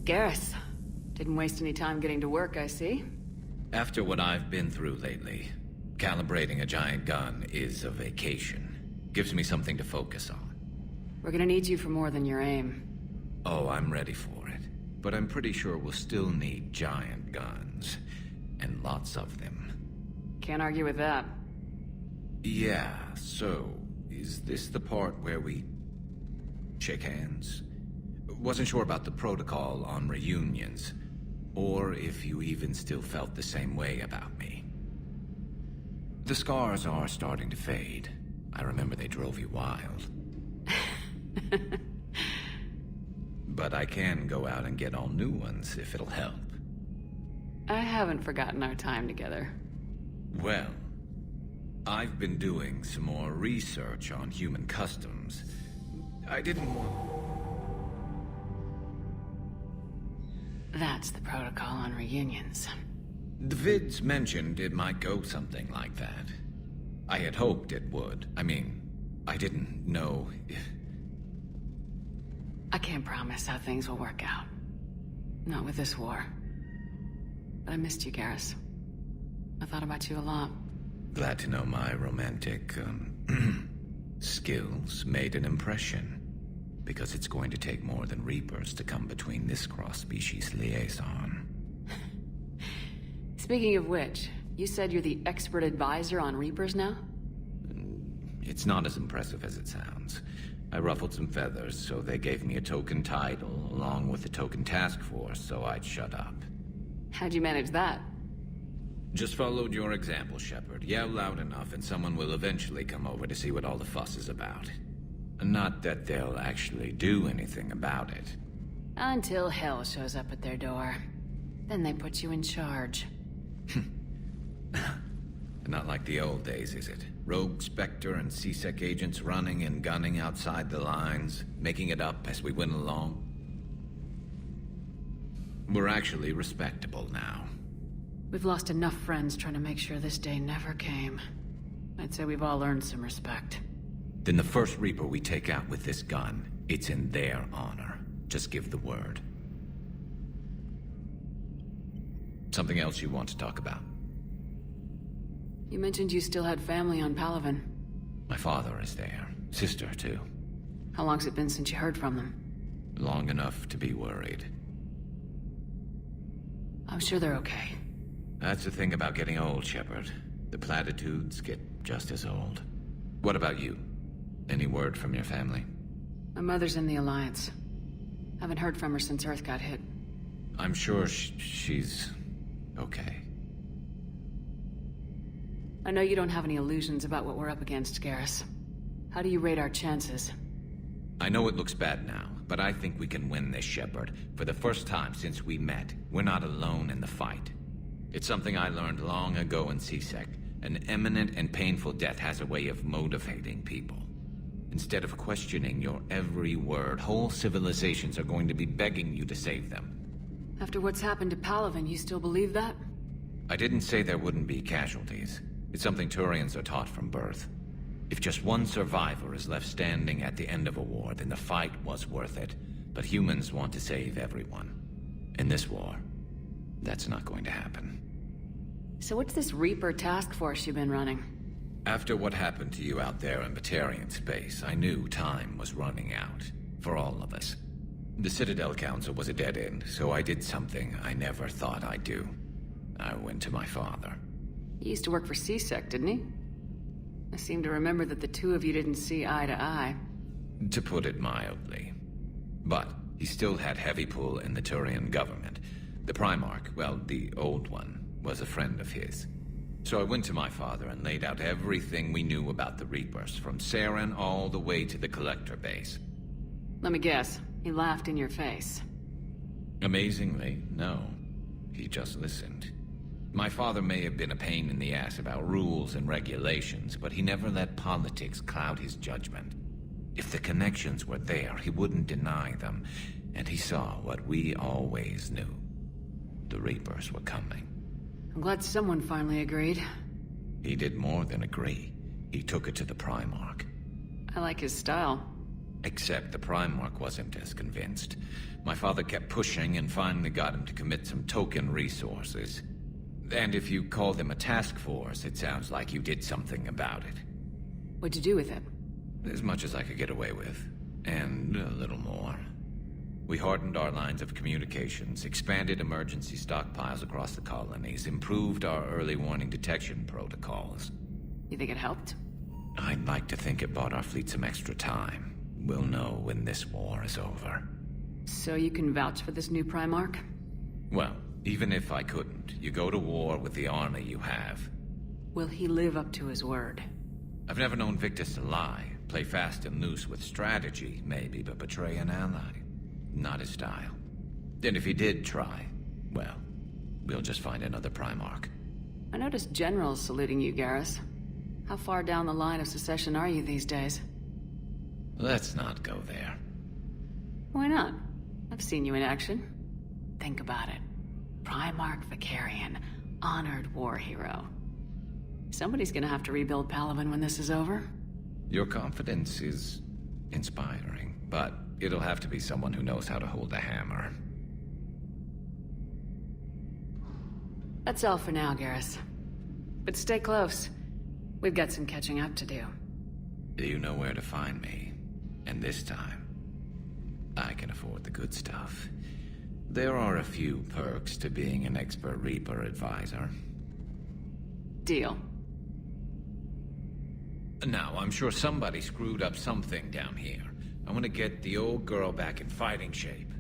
Garrus. Didn't waste any time getting to work, I see. After what I've been through lately, calibrating a giant gun is a vacation. Gives me something to focus on. We're gonna need you for more than your aim. Oh, I'm ready for it. But I'm pretty sure we'll still need giant guns. And lots of them. Can't argue with that. Yeah, so, is this the part where we shake hands? Wasn't sure about the protocol on reunions, or if you even still felt the same way about me. The scars are starting to fade. I remember they drove you wild. But I can go out and get all new ones if it'll help. I haven't forgotten our time together. Well, I've been doing some more research on human customs. I didn't want... That's the protocol on reunions. The vids mentioned it might go something like that. I had hoped it would. I mean, I didn't know if... I can't promise how things will work out. Not with this war. But I missed you, Garrus. I thought about you a lot. Glad to know my romantic, skills made an impression. Because it's going to take more than Reapers to come between this cross-species liaison. Speaking of which, you said you're the expert advisor on Reapers now? It's not as impressive as it sounds. I ruffled some feathers, so they gave me a token title, along with a token task force, so I'd shut up. How'd you manage that? Just followed your example, Shepard. Yell loud enough and someone will eventually come over to see what all the fuss is about. Not that they'll actually do anything about it. Until hell shows up at their door. Then they put you in charge. Not like the old days, is it? Rogue Spectre and C-Sec agents running and gunning outside the lines, making it up as we went along. We're actually respectable now. We've lost enough friends trying to make sure this day never came. I'd say we've all earned some respect. Then the first Reaper we take out with this gun, it's in their honor. Just give the word. Something else you want to talk about? You mentioned you still had family on Palaven. My father is there. Sister, too. How long's it been since you heard from them? Long enough to be worried. I'm sure they're okay. That's the thing about getting old, Shepard. The platitudes get just as old. What about you? Any word from your family? My mother's in the Alliance. Haven't heard from her since Earth got hit. I'm sure she's... okay. I know you don't have any illusions about what we're up against, Garrus. How do you rate our chances? I know it looks bad now, but I think we can win this, Shepard. For the first time since we met, we're not alone in the fight. It's something I learned long ago in C-Sec. An imminent and painful death has a way of motivating people. Instead of questioning your every word, whole civilizations are going to be begging you to save them. After what's happened to Palaven, you still believe that? I didn't say there wouldn't be casualties. It's something Turians are taught from birth. If just one survivor is left standing at the end of a war, then the fight was worth it. But humans want to save everyone. In this war, that's not going to happen. So what's this Reaper task force you've been running? After what happened to you out there in Batarian space, I knew time was running out. For all of us. The Citadel Council was a dead end, so I did something I never thought I'd do. I went to my father. He used to work for C-Sec, didn't he? I seem to remember that the two of you didn't see eye to eye. To put it mildly. But he still had heavy pull in the Turian government. The Primarch, well, the old one, was a friend of his. So I went to my father and laid out everything we knew about the Reapers, from Saren all the way to the Collector base. Let me guess, he laughed in your face. Amazingly, no. He just listened. My father may have been a pain in the ass about rules and regulations, but he never let politics cloud his judgment. If the connections were there, he wouldn't deny them, and he saw what we always knew. The Reapers were coming. I'm glad someone finally agreed. He did more than agree. He took it to the Primarch. I like his style. Except the Primarch wasn't as convinced. My father kept pushing and finally got him to commit some token resources. And if you call them a task force, it sounds like you did something about it. What'd you do with it? As much as I could get away with. And a little more. We hardened our lines of communications, expanded emergency stockpiles across the colonies, improved our early warning detection protocols. You think it helped? I'd like to think it bought our fleet some extra time. We'll know when this war is over. So you can vouch for this new Primarch? Well, even if I couldn't, you go to war with the army you have. Will he live up to his word? I've never known Victus to lie. Play fast and loose with strategy, maybe, but betray an ally. Not his style. And if he did try, well, we'll just find another Primarch. I noticed generals saluting you, Garrus. How far down the line of secession are you these days? Let's not go there. Why not? I've seen you in action. Think about it. Primarch Vicarian, honored war hero. Somebody's gonna have to rebuild Palaven when this is over. Your confidence is inspiring, but it'll have to be someone who knows how to hold a hammer. That's all for now, Garrus. But stay close. We've got some catching up to do. You know where to find me. And this time, I can afford the good stuff. There are a few perks to being an expert Reaper advisor. Deal. Now, I'm sure somebody screwed up something down here. I want to get the old girl back in fighting shape.